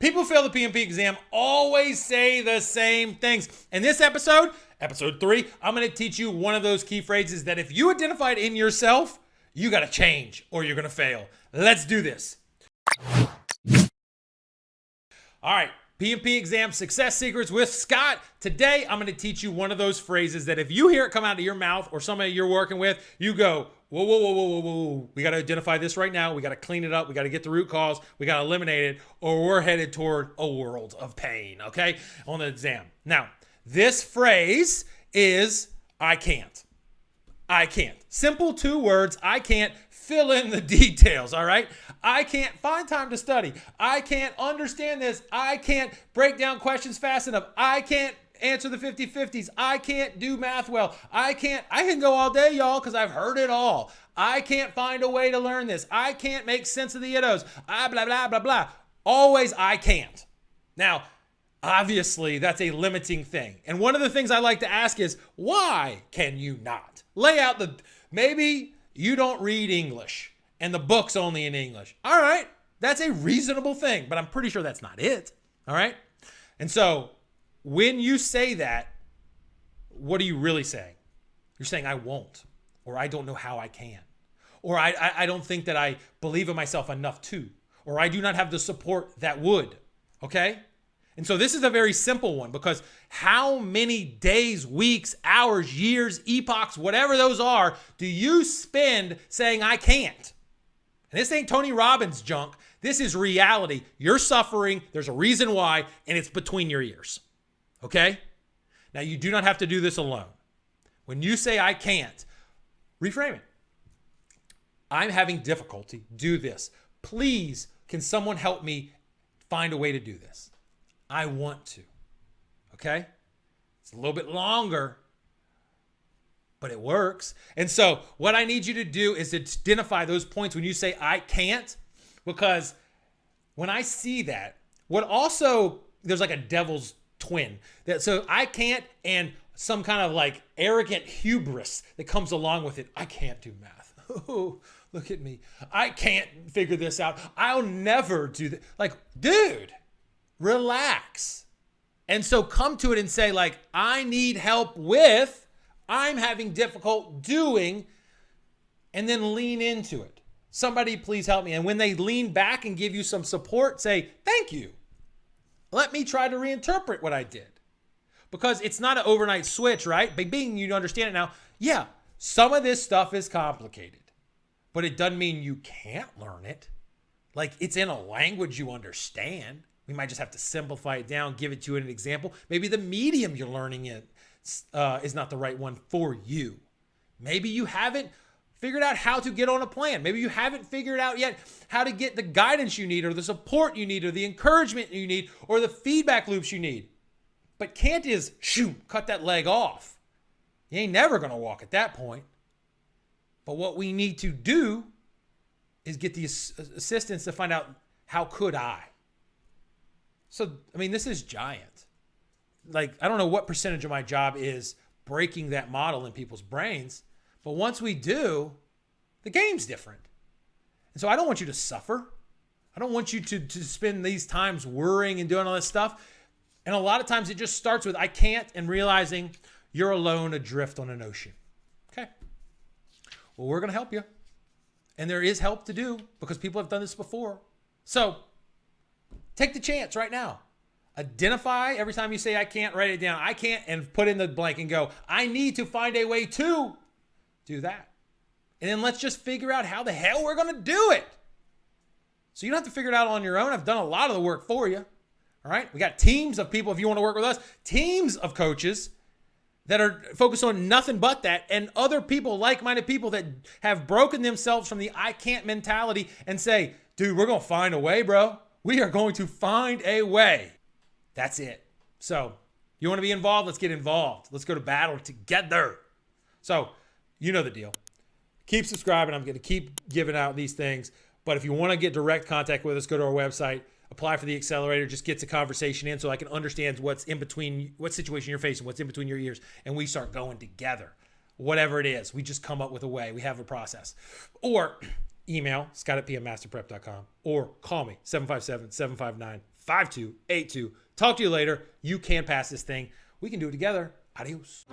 People who fail the PMP exam always say the same things. In this episode, episode 3, I'm going to teach you one of those key phrases that if you identify it in yourself, you got to change or you're going to fail. Let's do this. All right, PMP exam success secrets with Scott. Today, I'm going to teach you one of those phrases that if you hear it come out of your mouth or somebody you're working with, you go, whoa, whoa, whoa, whoa, whoa, whoa. We got to identify this right now. We got to clean it up. We got to get the root cause. We got to eliminate it, or we're headed toward a world of pain, okay, on the exam. Now, this phrase is, I can't. I can't. Simple 2 words, I can't. Fill in the details, all right? I can't find time to study. I can't understand this. I can't break down questions fast enough. I can't answer the 50-50s. I can't do math well. I can go all day, y'all, because I've heard it all. I can't find a way to learn this. I can't make sense of the idioms. Blah, blah, blah, blah. Always I can't. Now, obviously, that's a limiting thing. And one of the things I like to ask is, why can you not? Lay out maybe you don't read English and the book's only in English. All right, that's a reasonable thing, but I'm pretty sure that's not it. All right. And so when you say that, what are you really saying? You're saying I won't, or I don't know how I can, or I don't think that I believe in myself enough to, or I do not have the support that would. Okay. And so this is a very simple one, because how many days, weeks, hours, years, epochs, whatever those are, do you spend saying I can't? And this ain't Tony Robbins junk. This is reality. You're suffering. There's a reason why, and it's between your ears. Okay? Now, you do not have to do this alone. When you say I can't, reframe it. I'm having difficulty. Do this. Please, can someone help me find a way to do this? I want to. Okay? It's a little bit longer, but it works. And so what I need you to do is identify those points when you say I can't, because when I see that, there's like a devil's twin. So I can't, and some kind of like arrogant hubris that comes along with it. I can't do math. Oh, look at me. I can't figure this out. I'll never do that. Like, dude, relax. And so come to it and say, like, I need help with, I'm having difficult doing, and then lean into it. Somebody please help me. And when they lean back and give you some support, say, thank you. Let me try to reinterpret what I did. Because it's not an overnight switch, right? Bing, you understand it now. Yeah, some of this stuff is complicated, but it doesn't mean you can't learn it. Like, it's in a language you understand. We might just have to simplify it down, give it to you in an example. Maybe the medium you're learning in is not the right one for you. Maybe you haven't figured out how to get on a plan. Maybe you haven't figured out yet how to get the guidance you need, or the support you need, or the encouragement you need, or the feedback loops you need. But can't is, cut that leg off. You ain't never going to walk at that point. But what we need to do is get the assistance to find out, how could I? So, I mean, this is giant. Like, I don't know what percentage of my job is breaking that model in people's brains, but once we do, the game's different. And so I don't want you to suffer. I don't want you to spend these times worrying and doing all this stuff. And a lot of times it just starts with I can't, and realizing you're alone adrift on an ocean. Okay. Well, we're going to help you. And there is help to do, because people have done this before. So take the chance right now. Identify every time you say I can't, write it down. I can't, and put in the blank and go, I need to find a way to do that. And then let's just figure out how the hell we're going to do it. So you don't have to figure it out on your own. I've done a lot of the work for you. All right. We got teams of people, if you want to work with us, teams of coaches that are focused on nothing but that, and other people, like-minded people that have broken themselves from the I can't mentality and say, dude, we're going to find a way, bro. We are going to find a way. That's it. So you want to be involved? Let's get involved. Let's go to battle together. So you know the deal. Keep subscribing. I'm going to keep giving out these things. But if you want to get direct contact with us, go to our website, apply for the Accelerator, just gets a conversation in so I can understand what's in between, what situation you're facing, what's in between your ears, and we start going together. Whatever it is, we just come up with a way. We have a process. Or email scott@pmmasterprep.com, or call me 757-759 5282. Talk to you later. You can pass this thing. We can do it together. Adios.